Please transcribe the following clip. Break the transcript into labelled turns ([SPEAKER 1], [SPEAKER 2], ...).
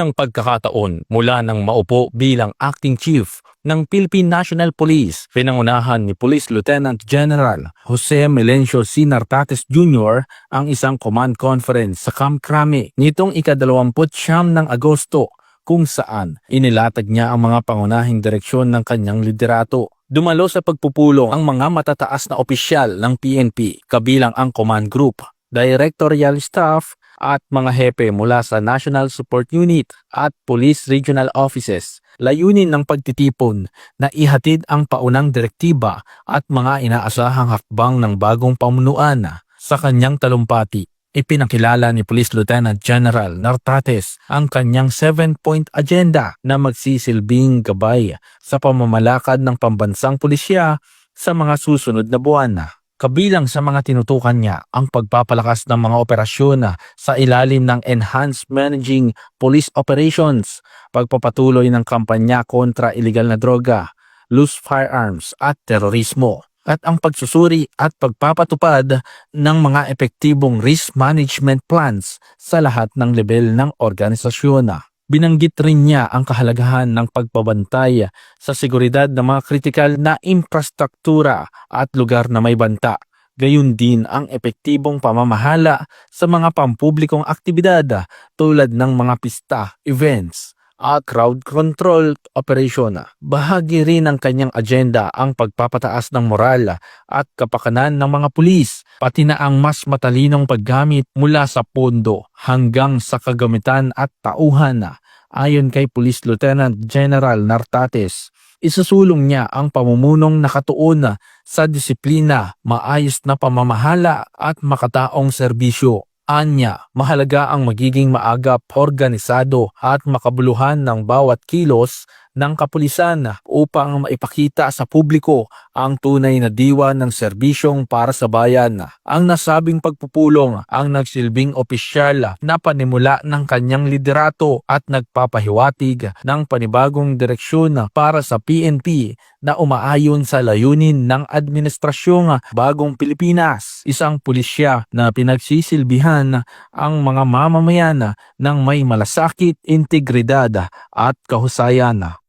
[SPEAKER 1] unang pagkakataon mula nang maupo bilang acting chief ng Philippine National Police, pinangunahan ni Police Lieutenant General Jose Melencio C. Nartates Jr. ang isang command conference sa Camp Crame nitong ika-29 ng Agosto kung saan inilatag niya ang mga pangunahing direksyon ng kanyang liderato. Dumalo sa pagpupulong ang mga matataas na opisyal ng PNP kabilang ang command group, directorial staff at mga hepe mula sa National Support Unit at Police Regional Offices. Layunin ng pagtitipon na ihatid ang paunang direktiba at mga inaasahang hakbang ng bagong pamunuan sa kanyang talumpati. Ipinakilala ni Police Lieutenant General Nartates ang kanyang 7-point agenda na magsisilbing gabay sa pamamalakad ng pambansang pulisya sa mga susunod na buwan. Kabilang sa mga tinutukan niya ang pagpapalakas ng mga operasyon sa ilalim ng Enhanced Managing Police Operations, pagpapatuloy ng kampanya kontra iligal na droga, loose firearms at terorismo, at ang pagsusuri at pagpapatupad ng mga epektibong risk management plans sa lahat ng level ng organisasyon. Binanggit rin niya ang kahalagahan ng pagbabantay sa seguridad ng mga kritikal na infrastruktura at lugar na may banta. Gayon din ang epektibong pamamahala sa mga pampublikong aktibidad tulad ng mga pista, events at crowd control operation. Bahagi rin ng kanyang agenda ang pagpapataas ng moral at kapakanan ng mga pulis, pati na ang mas matalinong paggamit mula sa pondo hanggang sa kagamitan at tauhan. Ayon kay Police Lieutenant General Nartates, isusulong niya ang pamumunong nakatuon sa disiplina, maayos na pamamahala at makataong serbisyo. Anya, mahalaga ang magiging maagap, organisado at makabuluhan ng bawat kilos ng kapulisan upang maipakita sa publiko ang tunay na diwa ng serbisyong para sa bayan. Ang nasabing pagpupulong ang nagsilbing opisyal na panimula ng kanyang liderato at nagpapahiwatig ng panibagong direksyon para sa PNP na umaayon sa layunin ng Administrasyong Bagong Pilipinas, isang pulisya na pinagsisilbihan ang mga mamamayan ng may malasakit, integridad at kahusayan.